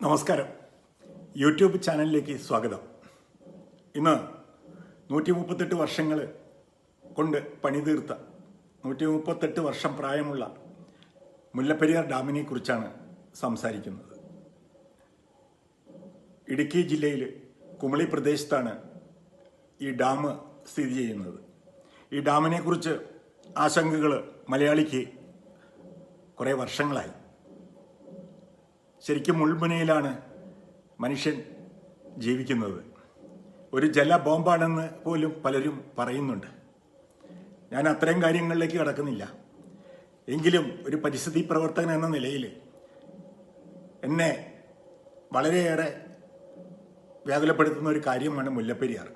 നമസ്കാരം. യൂട്യൂബ് ചാനലിലേക്ക് സ്വാഗതം. ഇന്ന് 138 വർഷങ്ങൾ കൊണ്ട് പണിതീർത്ത 138 വർഷം പ്രായമുള്ള മുല്ലപ്പെരിയാർ ഡാമിനെ കുറിച്ചാണ് സംസാരിക്കുന്നത്. ഇടുക്കി ജില്ലയിൽ കുമളി പ്രദേശത്താണ് ഈ ഡാം സ്ഥിതി ചെയ്യുന്നത്. ഈ ഡാമിനെ കുറിച്ച് ആശങ്കകൾ മലയാളിക്ക് കുറേ വർഷങ്ങളായി. ശരിക്കും മുൾമുനയിലാണ് മനുഷ്യൻ ജീവിക്കുന്നത്. ഒരു ജല ബോംബാണെന്ന് പോലും പലരും പറയുന്നുണ്ട്. ഞാൻ അത്തരം കാര്യങ്ങളിലേക്ക് കടക്കുന്നില്ല. എങ്കിലും ഒരു പരിസ്ഥിതി പ്രവർത്തകൻ എന്ന നിലയിൽ എന്നെ വളരെയേറെ വ്യാകുലപ്പെടുത്തുന്ന ഒരു കാര്യമാണ് മുല്ലപ്പെരിയാർ.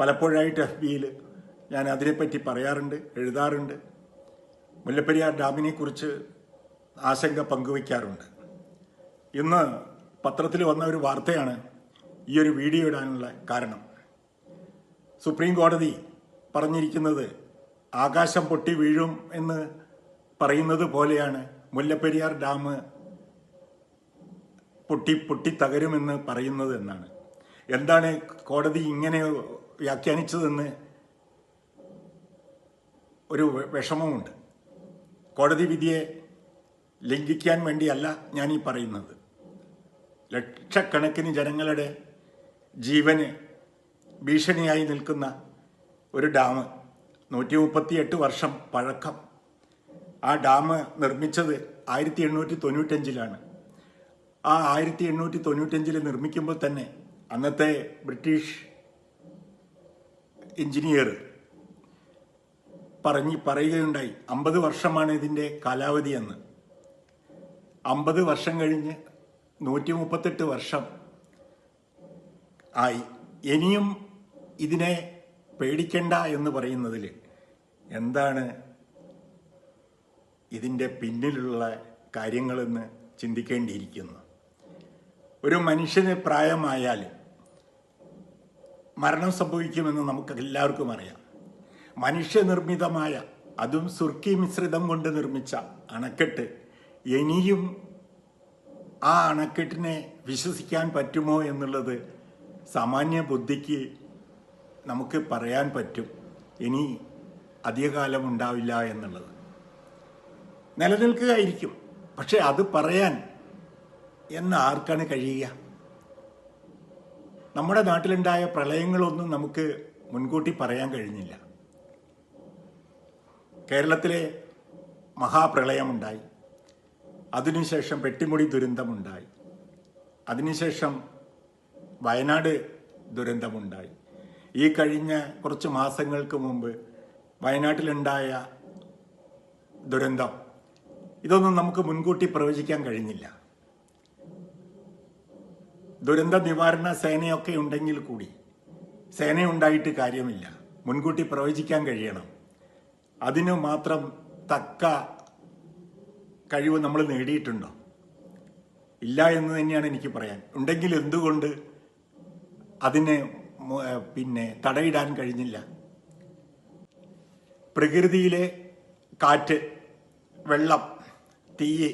പലപ്പോഴായിട്ട് FB-യിൽ ഞാൻ അതിനെപ്പറ്റി പറയാറുണ്ട്, എഴുതാറുണ്ട്. മുല്ലപ്പെരിയാർ ഡാമിനെ കുറിച്ച് ആശങ്ക പങ്കുവയ്ക്കാറുണ്ട്. ഇന്ന് പത്രത്തിൽ വന്ന ഒരു വാർത്തയാണ് ഈ ഒരു വീഡിയോ ഇടാനുള്ള കാരണം. സുപ്രീം കോടതി പറഞ്ഞിരിക്കുന്നത് ആകാശം പൊട്ടി വീഴും എന്ന് പറയുന്നത് പോലെയാണ് മുല്ലപ്പെരിയാർ ഡാം പൊട്ടി തകരുമെന്ന് പറയുന്നത് എന്നാണ്. എന്താണ് കോടതി ഇങ്ങനെ വ്യാഖ്യാനിച്ചതെന്ന് ഒരു വിഷമമുണ്ട്. കോടതി വിധിയെ ലംഘിക്കാൻ വേണ്ടിയല്ല ഞാൻ ഈ പറയുന്നത്. ലക്ഷക്കണക്കിന് ജനങ്ങളുടെ ജീവന് ഭീഷണിയായി നിൽക്കുന്ന ഒരു ഡാം, 138 വർഷം പഴക്കം. ആ ഡാം നിർമ്മിച്ചത് 1895-ലാണ്. ആ 1895 നിർമ്മിക്കുമ്പോൾ തന്നെ അന്നത്തെ ബ്രിട്ടീഷ് എഞ്ചിനീയർ പറയുകയുണ്ടായി 50 വർഷമാണ് ഇതിൻ്റെ കാലാവധി എന്ന്. 50 വർഷം കഴിഞ്ഞ് 138 വർഷം ആയി. ഇനിയും ഇതിനെ പേടിക്കണ്ട എന്ന് പറയുന്നതിൽ എന്താണ് ഇതിൻ്റെ പിന്നിലുള്ള കാര്യങ്ങളെന്ന് ചിന്തിക്കേണ്ടിയിരിക്കുന്നു. ഒരു മനുഷ്യന് പ്രായമായാൽ മരണം സംഭവിക്കുമെന്ന് നമുക്ക് എല്ലാവർക്കും അറിയാം. മനുഷ്യനിർമ്മിതമായ, അതും സുർക്കി മിശ്രിതം കൊണ്ട് നിർമ്മിച്ച അണക്കെട്ട് ഇനിയും ആ അണക്കെട്ടിനെ വിശ്വസിക്കാൻ പറ്റുമോ എന്നുള്ളത് സാമാന്യ ബുദ്ധിക്ക് നമുക്ക് പറയാൻ പറ്റും. ഇനി അധികകാലം ഉണ്ടാവില്ല എന്നുള്ളത് നിലനിൽക്കുകയായിരിക്കും. പക്ഷെ അത് പറയാൻ എന്ന് ആർക്കാണ് കഴിയുക? നമ്മുടെ നാട്ടിലുണ്ടായ പ്രളയങ്ങളൊന്നും നമുക്ക് മുൻകൂട്ടി പറയാൻ കഴിഞ്ഞില്ല. കേരളത്തിലെ മഹാപ്രളയമുണ്ടായി, അതിനുശേഷം പെട്ടിമുടി ദുരന്തമുണ്ടായി, അതിനുശേഷം വയനാട് ദുരന്തമുണ്ടായി. ഈ കഴിഞ്ഞ കുറച്ച് മാസങ്ങൾക്ക് മുമ്പ് വയനാട്ടിലുണ്ടായ ദുരന്തം, ഇതൊന്നും നമുക്ക് മുൻകൂട്ടി പ്രവചിക്കാൻ കഴിഞ്ഞില്ല. ദുരന്ത നിവാരണ സേനയൊക്കെ ഉണ്ടെങ്കിൽ കൂടി സേനയുണ്ടായിട്ട് കാര്യമില്ല. മുൻകൂട്ടി പ്രവചിക്കാൻ കഴിയണം. അതിനു മാത്രം തക്ക കഴിവ് നമ്മൾ നേടിയിട്ടുണ്ടോ? ഇല്ല എന്ന് തന്നെയാണ് എനിക്ക് പറയാൻ. ഉണ്ടെങ്കിൽ എന്തുകൊണ്ട് അതിനെ തടയിടാൻ കഴിഞ്ഞില്ല? പ്രകൃതിയിലെ കാറ്റ്, വെള്ളം, തീയ്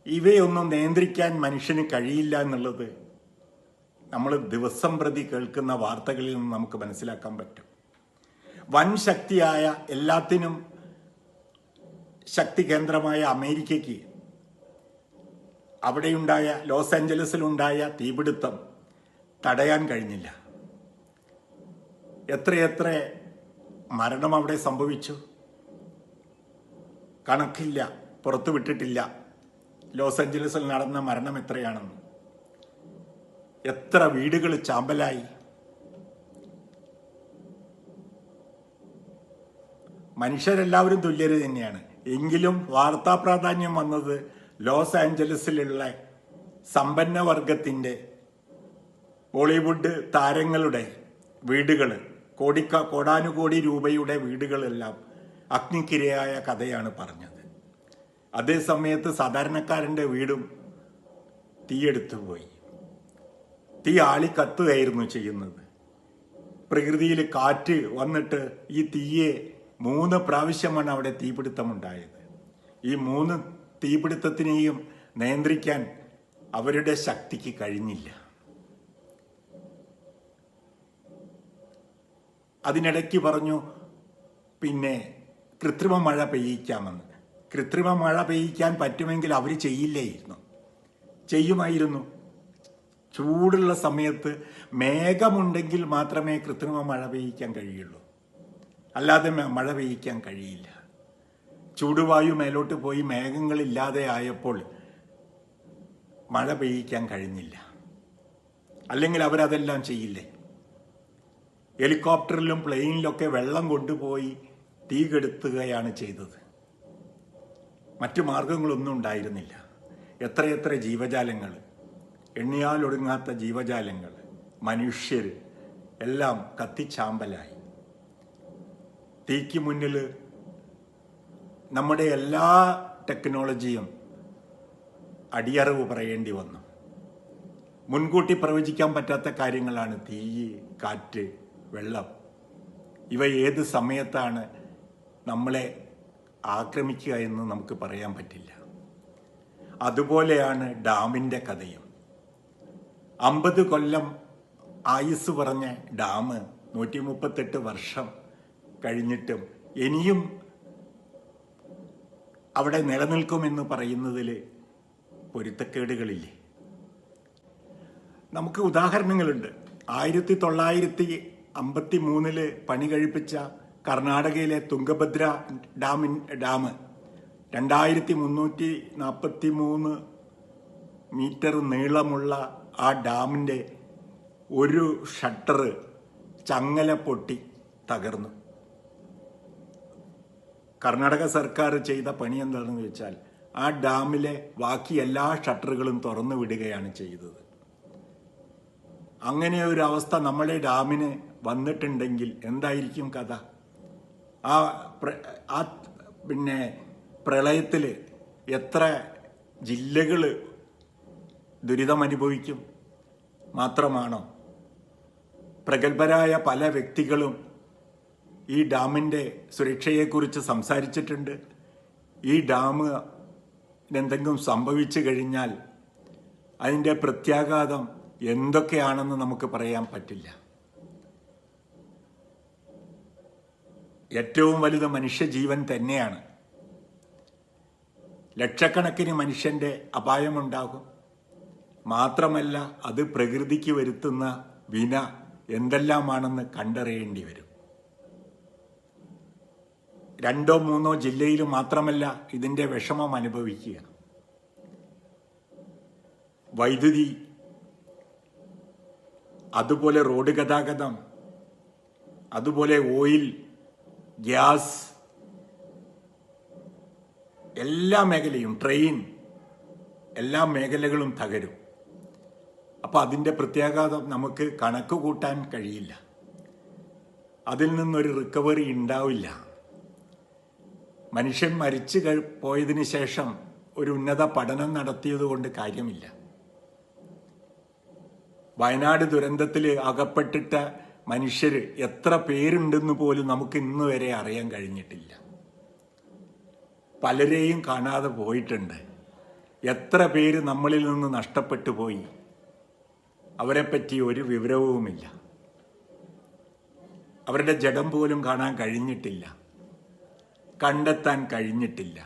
ഇവയൊന്നും നിയന്ത്രിക്കാൻ മനുഷ്യന് കഴിയില്ല എന്നുള്ളത് നമ്മൾ ദിവസം പ്രതി കേൾക്കുന്ന വാർത്തകളിൽ നിന്ന് നമുക്ക് മനസ്സിലാക്കാൻ പറ്റും. വൻ ശക്തിയായ, എല്ലാത്തിനും ശക്തി കേന്ദ്രമായ അമേരിക്കയ്ക്ക് അവിടെയുണ്ടായ, ലോസ് ആഞ്ചലസിലുണ്ടായ തീപിടുത്തം തടയാൻ കഴിഞ്ഞില്ല. എത്രയെത്ര മരണം അവിടെ സംഭവിച്ചു, കണക്കില്ല, പുറത്തു വിട്ടിട്ടില്ല. ലോസ് ആഞ്ചലസിൽ നടന്ന മരണം എത്രയാണെന്ന്. എത്ര വീടുകൾ ചാമ്പലായി. മനുഷ്യരെല്ലാവരും തുല്യര് തന്നെയാണ്. എങ്കിലും വാർത്താ പ്രാധാന്യം വന്നത് ലോസ് ആഞ്ചലസിലുള്ള സമ്പന്ന വർഗത്തിൻ്റെ, ബോളിവുഡ് താരങ്ങളുടെ വീടുകൾ, കോടാനുകോടി രൂപയുടെ വീടുകളെല്ലാം അഗ്നിക്കിരയായ കഥയാണ് പറഞ്ഞത്. അതേ സമയത്ത് സാധാരണക്കാരൻ്റെ വീടും തീയെടുത്തു പോയി. തീ ആളിക്കത്തുകയായിരുന്നു ചെയ്യുന്നത്. പ്രകൃതിയിൽ കാറ്റ് വന്നിട്ട് ഈ തീയെ 3 പ്രാവശ്യമാണ് അവിടെ തീപിടുത്തമുണ്ടായത്. ഈ 3 തീപിടുത്തത്തിനെയും നിയന്ത്രിക്കാൻ അവരുടെ ശക്തിക്ക് കഴിഞ്ഞില്ല. അതിനിടയ്ക്ക് പറഞ്ഞു പിന്നെ കൃത്രിമ മഴ പെയ്യിക്കാമെന്ന്. കൃത്രിമ മഴ പെയ്യിക്കാൻ പറ്റുമെങ്കിൽ അവർ ചെയ്യുമായിരുന്നു. ചൂടുള്ള സമയത്ത് മേഘമുണ്ടെങ്കിൽ മാത്രമേ കൃത്രിമ മഴ പെയ്യിക്കാൻ കഴിയുള്ളൂ, അല്ലാതെ മഴ പെയ്യിക്കാൻ കഴിയില്ല. ചൂടുവായു മേലോട്ട് പോയി മേഘങ്ങളില്ലാതെ ആയപ്പോൾ മഴ പെയ്യിക്കാൻ കഴിഞ്ഞില്ല. അല്ലെങ്കിൽ അവരതെല്ലാം ചെയ്യില്ലേ? ഹെലികോപ്റ്ററിലും പ്ലെയിനിലൊക്കെ വെള്ളം കൊണ്ടുപോയി തീ കെടുത്തുകയാണ് ചെയ്തത്. മറ്റു മാർഗങ്ങളൊന്നും ഉണ്ടായിരുന്നില്ല. എത്രയെത്ര ജീവജാലങ്ങൾ, എണ്ണിയാലൊടുങ്ങാത്ത ജീവജാലങ്ങൾ, മനുഷ്യർ എല്ലാം കത്തിച്ചാമ്പലായി. തീക്ക് മുന്നിൽ നമ്മുടെ എല്ലാ ടെക്നോളജിയും അടിയറവ് പറയേണ്ടി വന്നു. മുൻകൂട്ടി പ്രവചിക്കാൻ പറ്റാത്ത കാര്യങ്ങളാണ് തീ, കാറ്റ്, വെള്ളം. ഇവ ഏത് സമയത്താണ് നമ്മളെ ആക്രമിക്കുക എന്ന് നമുക്ക് പറയാൻ പറ്റില്ല. അതുപോലെയാണ് ഡാമിൻ്റെ കഥയും. 50 കൊല്ലം ആയുസ് പറഞ്ഞ ഡാം 138 വർഷം കഴിഞ്ഞിട്ടും ഇനിയും അവിടെ നിലനിൽക്കുമെന്ന് പറയുന്നതിൽ പൊരുത്തക്കേടുകളില്ലേ? നമുക്ക് ഉദാഹരണങ്ങളുണ്ട്. 1953 പണി കഴിപ്പിച്ച കർണാടകയിലെ തുംഗഭദ്ര ഡാം 2343 മീറ്റർ നീളമുള്ള ആ ഡാമിൻ്റെ ഒരു ഷട്ടർ ചങ്ങല പൊട്ടി തകർന്നു. കർണാടക സർക്കാർ ചെയ്ത പണി എന്താണെന്ന് വെച്ചാൽ ആ ഡാമിലെ ബാക്കി എല്ലാ ഷട്ടറുകളും തുറന്നു വിടുകയാണ് ചെയ്തത്. അങ്ങനെ ഒരു അവസ്ഥ നമ്മുടെ ഡാമിന് വന്നിട്ടുണ്ടെങ്കിൽ എന്തായിരിക്കും കഥ? പിന്നെ പ്രളയത്തിൽ എത്ര ജില്ലകൾ ദുരിതം അനുഭവിക്കും? മാത്രമാണോ? പ്രഗത്ഭരായ പല വ്യക്തികളും ഈ ഡാമിൻ്റെ സുരക്ഷയെക്കുറിച്ച് സംസാരിച്ചിട്ടുണ്ട്. ഈ ഡാമിന് എന്തെങ്കിലും സംഭവിച്ചു കഴിഞ്ഞാൽ അതിൻ്റെ പ്രത്യാഘാതം എന്തൊക്കെയാണെന്ന് നമുക്ക് പറയാൻ പറ്റില്ല. ഏറ്റവും വലുത് മനുഷ്യജീവൻ തന്നെയാണ്. ലക്ഷക്കണക്കിന് മനുഷ്യൻ്റെ അപായമുണ്ടാകും. മാത്രമല്ല അത് പ്രകൃതിക്ക് വരുത്തുന്ന വിന എന്തെല്ലാമാണെന്ന് കണ്ടറിയേണ്ടി വരും. 2-3 ജില്ലയിൽ മാത്രമല്ല ഇതിൻ്റെ വിഷമം അനുഭവിക്കുക. വൈദ്യുതി, അതുപോലെ റോഡ് ഗതാഗതം, അതുപോലെ ഓയിൽ, ഗ്യാസ്, എല്ലാ മേഖലയും, ട്രെയിൻ, എല്ലാ മേഖലകളും തകരും. അപ്പോൾ അതിൻ്റെ പ്രത്യാഘാതം നമുക്ക് കണക്ക് കൂട്ടാൻ കഴിയില്ല. അതിൽ നിന്നൊരു റിക്കവറി ഉണ്ടാവില്ല. മനുഷ്യൻ മരിച്ചു പോയതിനു ശേഷം ഒരു ഉന്നത പഠനം നടത്തിയതുകൊണ്ട് കാര്യമില്ല. വയനാട് ദുരന്തത്തിൽ അകപ്പെട്ടിട്ട മനുഷ്യർ എത്ര പേരുണ്ടെന്ന് പോലും നമുക്ക് ഇന്ന് വരെ അറിയാൻ കഴിഞ്ഞിട്ടില്ല. പലരെയും കാണാതെ പോയിട്ടുണ്ട്. എത്ര പേര് നമ്മളിൽ നിന്ന് നഷ്ടപ്പെട്ടു പോയി, അവരെപ്പറ്റി ഒരു വിവരവുമില്ല. അവരുടെ ജഡം പോലും കാണാൻ കഴിഞ്ഞിട്ടില്ല, കണ്ടെത്താൻ കഴിഞ്ഞിട്ടില്ല.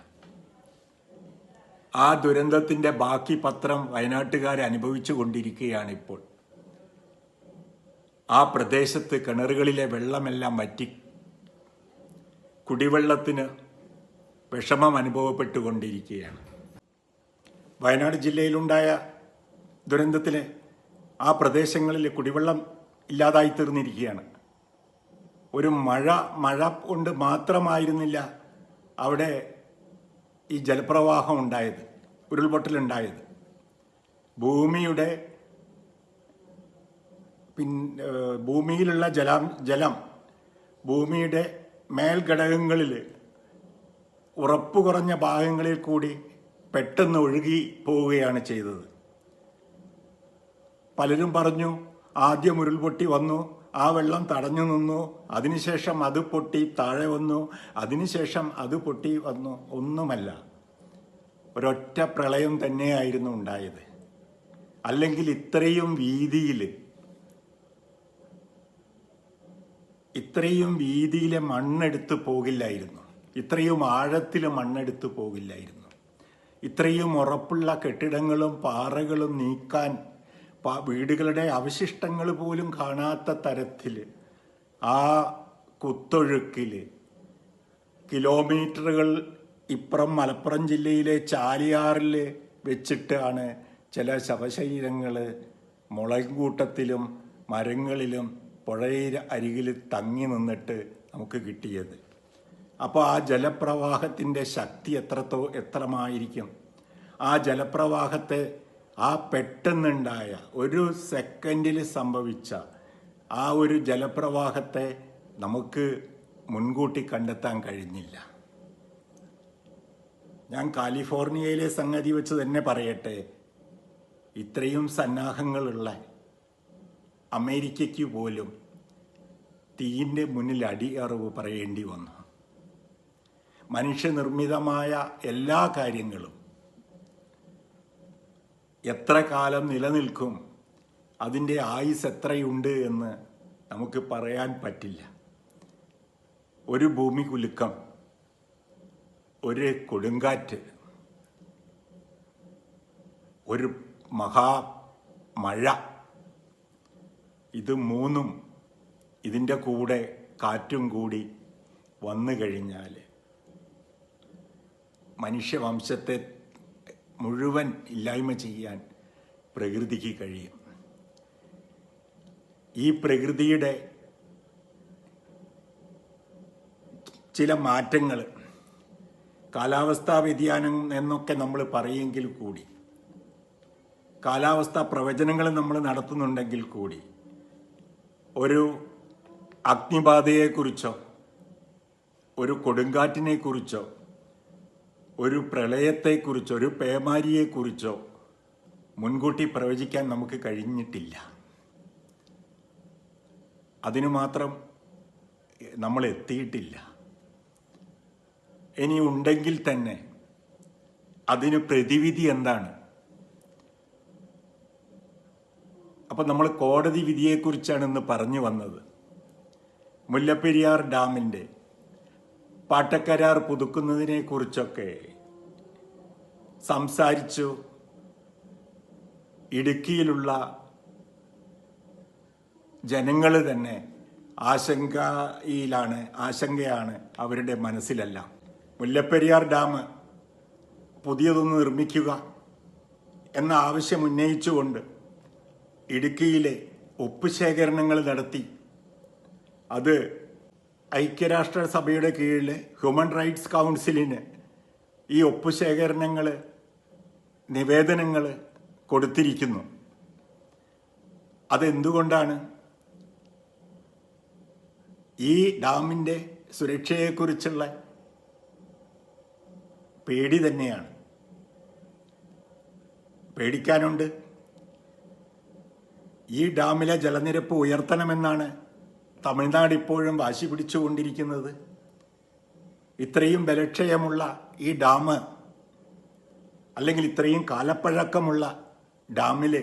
ആ ദുരന്തത്തിൻ്റെ ബാക്കി പത്രം വയനാട്ടുകാർ അനുഭവിച്ചു കൊണ്ടിരിക്കുകയാണ് ഇപ്പോൾ. ആ പ്രദേശത്ത് കിണറുകളിലെ വെള്ളമെല്ലാം വറ്റി കുടിവെള്ളത്തിന് വിഷമം അനുഭവപ്പെട്ടുകൊണ്ടിരിക്കുകയാണ്. വയനാട് ജില്ലയിലുണ്ടായ ദുരന്തത്തിലെ ആ പ്രദേശങ്ങളിൽ കുടിവെള്ളം ഇല്ലാതായി തീർന്നിരിക്കുകയാണ്. ഒരു മഴ കൊണ്ട് മാത്രമായിരുന്നില്ല അവിടെ ഈ ജലപ്രവാഹം ഉണ്ടായത്, ഉരുൾപൊട്ടലുണ്ടായത്. ഭൂമിയിലുള്ള ജലം ഭൂമിയുടെ മേൽഘടകങ്ങളിൽ ഉറപ്പ് കുറഞ്ഞ ഭാഗങ്ങളിൽ കൂടി പെട്ടെന്ന് ഒഴുകി പോവുകയാണ് ചെയ്തത്. പലരും പറഞ്ഞു ആദ്യം ഉരുൾപൊട്ടി വന്നു, ആ വെള്ളം തടഞ്ഞു നിന്നു, അതിനുശേഷം അത് പൊട്ടി താഴെ വന്നു, അതിനുശേഷം അത് പൊട്ടി വന്നു. ഒന്നുമല്ല, ഒരൊറ്റ പ്രളയം തന്നെയായിരുന്നു ഉണ്ടായത്. അല്ലെങ്കിൽ ഇത്രയും വീതിയിലെ മണ്ണെടുത്ത് പോകില്ലായിരുന്നു, ഇത്രയും ആഴത്തിൽ മണ്ണെടുത്ത് പോകില്ലായിരുന്നു, ഇത്രയും ഉറപ്പുള്ള കെട്ടിടങ്ങളും പാറകളും നീക്കാൻ വീടുകളുടെ അവശിഷ്ടങ്ങൾ പോലും കാണാത്ത തരത്തിൽ ആ കുത്തൊഴുക്കിൽ കിലോമീറ്ററുകൾ ഇപ്പുറം മലപ്പുറം ജില്ലയിലെ ചാലിയാറിൽ വെച്ചിട്ടാണ് ചില ശവശരീരങ്ങൾ മുളങ്കൂട്ടത്തിലും മരങ്ങളിലും പുഴയിൽ അരികിൽ തങ്ങി നിന്നിട്ട് നമുക്ക് കിട്ടിയത്. അപ്പോൾ ആ ജലപ്രവാഹത്തിൻ്റെ ശക്തി എത്രമായിരിക്കും? ആ ജലപ്രവാഹത്തെ, ആ പെട്ടെന്നുണ്ടായ ഒരു സെക്കൻഡിൽ സംഭവിച്ച ആ ഒരു ജലപ്രവാഹത്തെ നമുക്ക് മുൻകൂട്ടി കണ്ടെത്താൻ കഴിഞ്ഞില്ല. ഞാൻ കാലിഫോർണിയയിലെ സംഗതി വെച്ച് തന്നെ പറയട്ടെ, ഇത്രയും സന്നാഹങ്ങളുള്ള അമേരിക്കയ്ക്ക് പോലും തീയിൻ്റെ മുന്നിൽ അടിയറവ് പറയേണ്ടി വന്നു. മനുഷ്യനിർമ്മിതമായ എല്ലാ കാര്യങ്ങളും എത്ര കാലം നിലനിൽക്കും, അതിൻ്റെ ആയുസ് എത്രയുണ്ട് എന്ന് നമുക്ക് പറയാൻ പറ്റില്ല. ഒരു ഭൂമി കുലുക്കം, ഒരു കൊടുങ്കാറ്റ്, ഒരു മഹാമഴ, ഇത് മൂന്നും ഇതിൻ്റെ കൂടെ കാറ്റും കൂടി വന്നു കഴിഞ്ഞാൽ മനുഷ്യവംശത്തെ മുഴുവൻ ഇല്ലായ്മ ചെയ്യാൻ പ്രകൃതിക്ക് കഴിയും. ഈ പ്രകൃതിയുടെ ചില മാറ്റങ്ങൾ, കാലാവസ്ഥാ വ്യതിയാനം എന്നൊക്കെ നമ്മൾ പറയുമെങ്കിൽ കൂടി, കാലാവസ്ഥാ പ്രവചനങ്ങൾ നമ്മൾ നടത്തുന്നുണ്ടെങ്കിൽ കൂടി, ഒരു അഗ്നിബാധയെക്കുറിച്ചോ ഒരു കൊടുങ്കാറ്റിനെക്കുറിച്ചോ ഒരു പ്രളയത്തെക്കുറിച്ചോ ഒരു പേമാരിയെക്കുറിച്ചോ മുൻകൂട്ടി പ്രവചിക്കാൻ നമുക്ക് കഴിഞ്ഞിട്ടില്ല. അതിനു മാത്രം നമ്മൾ എത്തിയിട്ടില്ല. ഇനി ഉണ്ടെങ്കിൽ തന്നെ അതിന് പ്രതിവിധി എന്താണ്? അപ്പം നമ്മൾ കോടതി വിധിയെക്കുറിച്ചാണ് ഇന്ന് പറഞ്ഞു വന്നത്. മുല്ലപ്പെരിയാർ ഡാമിൻ്റെ പാട്ടക്കരാർ പുതുക്കുന്നതിനെ കുറിച്ചൊക്കെ സംസാരിച്ചു. ഇടുക്കിയിലുള്ള ജനങ്ങൾ തന്നെ ആശങ്കയാണ് അവരുടെ മനസ്സിലെല്ലാം. മുല്ലപ്പെരിയാർ ഡാം പുതിയതൊന്ന് നിർമ്മിക്കുക എന്ന ആവശ്യം ഉന്നയിച്ചുകൊണ്ട് ഇടുക്കിയിലെ ഒപ്പ് ശേഖരണങ്ങൾ നടത്തി. അത് ഐക്യരാഷ്ട്രസഭയുടെ കീഴിൽ ഹ്യൂമൻ റൈറ്റ്സ് കൗൺസിലിന് ഈ ഒപ്പ് ശേഖരണങ്ങൾ, നിവേദനങ്ങൾ കൊടുത്തിരിക്കുന്നു. അതെന്തുകൊണ്ടാണ്? ഈ ഡാമിൻ്റെ സുരക്ഷയെക്കുറിച്ചുള്ള പേടി തന്നെയാണ്. പേടിക്കാനുണ്ട്. ഈ ഡാമിലെ ജലനിരപ്പ് ഉയർത്തണമെന്നാണ് തമിഴ്നാട് ഇപ്പോഴും വാശി പിടിച്ചുകൊണ്ടിരിക്കുന്നത്. ഇത്രയും ബലക്ഷയമുള്ള ഈ ഡാം, അല്ലെങ്കിൽ ഇത്രയും കാലപ്പഴക്കമുള്ള ഡാമിൽ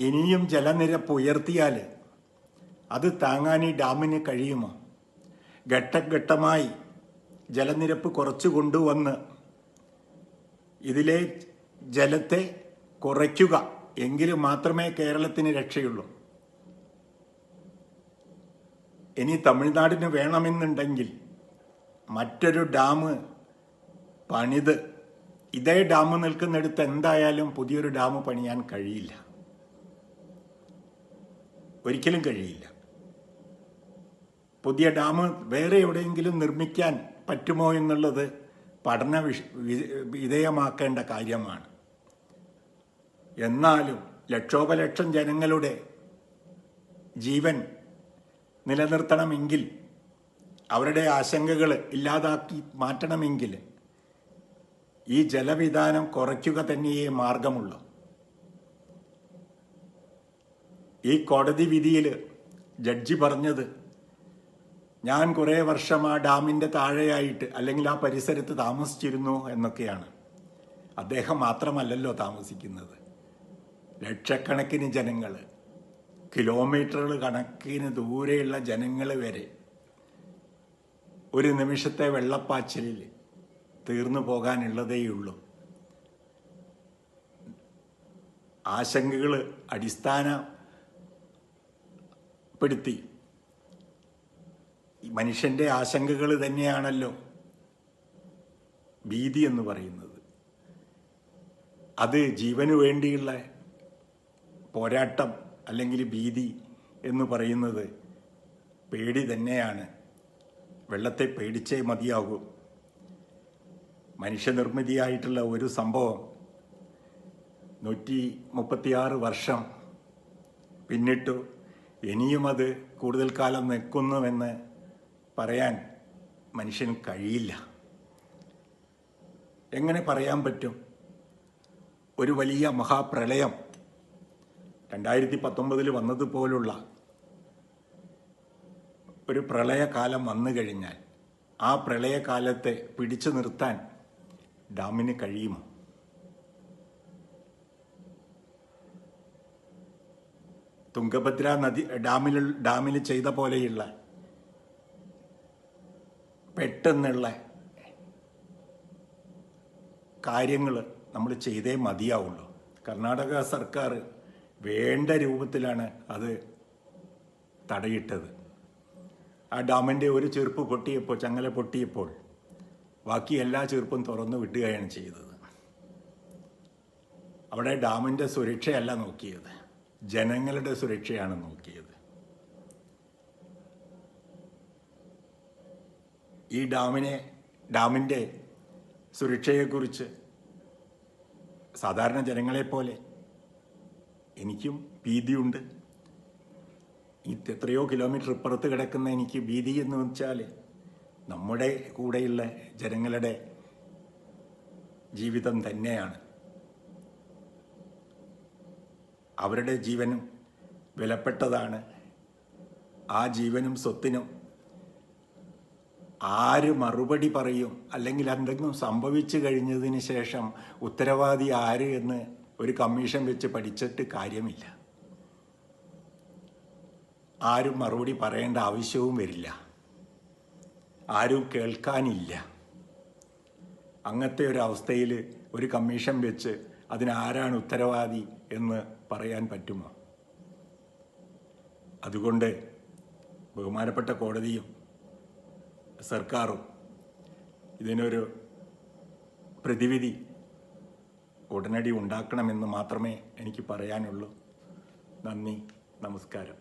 ഇനിയും ജലനിരപ്പ് ഉയർത്തിയാൽ അത് താങ്ങാൻ ഈ ഡാമിന് കഴിയുമോ? ഘട്ടഘട്ടമായി ജലനിരപ്പ് കുറച്ചു കൊണ്ടുവന്ന് ഇതിലെ ജലത്തെ കുറയ്ക്കുക, എങ്കിൽ മാത്രമേ കേരളത്തിന് രക്ഷയുള്ളൂ. ഇനി തമിഴ്നാടിന് വേണമെന്നുണ്ടെങ്കിൽ മറ്റൊരു ഡാം പണിത്, ഇതേ ഡാം നിൽക്കുന്നിടത്ത് എന്തായാലും പുതിയൊരു ഡാം പണിയാൻ കഴിയില്ല, ഒരിക്കലും കഴിയില്ല. പുതിയ ഡാം വേറെ എവിടെയെങ്കിലും നിർമ്മിക്കാൻ പറ്റുമോ എന്നുള്ളത് പഠന വിധേയമാക്കേണ്ട കാര്യമാണ്. എന്നാലും ലക്ഷോപലക്ഷം ജനങ്ങളുടെ ജീവൻ നിലനിർത്തണമെങ്കിൽ, അവരുടെ ആശങ്കകൾ ഇല്ലാതാക്കി മാറ്റണമെങ്കിൽ ഈ ജലവിധാനം കുറയ്ക്കുക തന്നെയേ മാർഗമുള്ളൂ. ഈ കോടതി വിധിയിൽ ജഡ്ജി പറഞ്ഞത്, ഞാൻ കുറേ വർഷം ആ ഡാമിൻ്റെ താഴെയായിട്ട് അല്ലെങ്കിൽ ആ പരിസരത്ത് താമസിച്ചിരുന്നു എന്നൊക്കെയാണ്. അദ്ദേഹം മാത്രമല്ലല്ലോ താമസിക്കുന്നത്, ലക്ഷക്കണക്കിന് ജനങ്ങൾ, കിലോമീറ്ററുകൾ കണക്കിന് ദൂരെയുള്ള ജനങ്ങൾ വരെ ഒരു നിമിഷത്തെ വെള്ളപ്പാച്ചിലിൽ തീർന്നു പോകാനുള്ളതേയുള്ളൂ. ആശങ്കകൾ അടിസ്ഥാനപ്പെടുത്തി മനുഷ്യൻ്റെ ആശങ്കകൾ തന്നെയാണല്ലോ ഭീതി എന്ന് പറയുന്നത്. അത് ജീവന് വേണ്ടിയുള്ള പോരാട്ടം അല്ലെങ്കിൽ ഭീതി എന്ന് പറയുന്നത് പേടി തന്നെയാണ്. വെള്ളത്തെ പേടിച്ചേ മതിയാകൂ. മനുഷ്യനിർമ്മിതിയായിട്ടുള്ള ഒരു സംഭവം 136 വർഷം പിന്നിട്ടു. ഇനിയും അത് കൂടുതൽ കാലം നിൽക്കുന്നുവെന്ന് പറയാൻ മനുഷ്യന് കഴിയില്ല. എങ്ങനെ പറയാൻ പറ്റും? ഒരു വലിയ മഹാപ്രളയം 2019 വന്നതുപോലുള്ള ഒരു പ്രളയകാലം വന്നു കഴിഞ്ഞാൽ ആ പ്രളയകാലത്തെ പിടിച്ചു നിർത്താൻ ഡാമിന് കഴിയുമോ? തുംഗഭദ്ര നദി ഡാമിൽ ചെയ്ത പോലെയുള്ള പെട്ടെന്നുള്ള കാര്യങ്ങൾ നമ്മൾ ചെയ്തേ മതിയാവുള്ളൂ. കർണാടക സർക്കാർ വേണ്ട രൂപത്തിലാണ് അത് തടയിട്ടത്. ആ ഡാമിൻ്റെ ഒരു ചെറുപ്പ് പൊട്ടിയപ്പോൾ, ചങ്ങല പൊട്ടിയപ്പോൾ ബാക്കി എല്ലാ ചെറുപ്പും തുറന്നു വിടുകയാണ് ചെയ്തത്. അവിടെ ഡാമിൻ്റെ സുരക്ഷയല്ല നോക്കിയത്, ജനങ്ങളുടെ സുരക്ഷയാണ് നോക്കിയത്. ഈ ഡാമിൻ്റെ സുരക്ഷയെക്കുറിച്ച് സാധാരണ ജനങ്ങളെപ്പോലെ എനിക്കും ഭീതിയുണ്ട്. എത്രയോ കിലോമീറ്റർ ഇപ്പുറത്ത് കിടക്കുന്ന എനിക്ക് ഭീതി എന്ന് വെച്ചാൽ നമ്മുടെ കൂടെയുള്ള ജനങ്ങളുടെ ജീവിതം തന്നെയാണ്. അവരുടെ ജീവനും വിലപ്പെട്ടതാണ്. ആ ജീവനും സ്വത്തിനും ആര് മറുപടി പറയും, അല്ലെങ്കിൽ എന്തെങ്കിലും സംഭവിച്ചു കഴിഞ്ഞതിന് ശേഷം ഉത്തരവാദി ആര് എന്ന് ഒരു കമ്മീഷൻ വെച്ച് പഠിച്ചിട്ട് കാര്യമില്ല. ആരും മറുപടി പറയേണ്ട ആവശ്യവും വരില്ല, ആരും കേൾക്കാനില്ല. അങ്ങനത്തെ ഒരു അവസ്ഥയിൽ ഒരു കമ്മീഷൻ വെച്ച് അതിനാരാണ് ഉത്തരവാദി എന്ന് പറയാൻ പറ്റുമോ? അതുകൊണ്ട് ബഹുമാനപ്പെട്ട കോടതിയും സർക്കാരും ഇതിനൊരു പ്രതിവിധി ഉടനടി ഉണ്ടാക്കണമെന്ന് മാത്രമേ എനിക്ക് പറയാനുള്ളൂ. നന്ദി, നമസ്കാരം.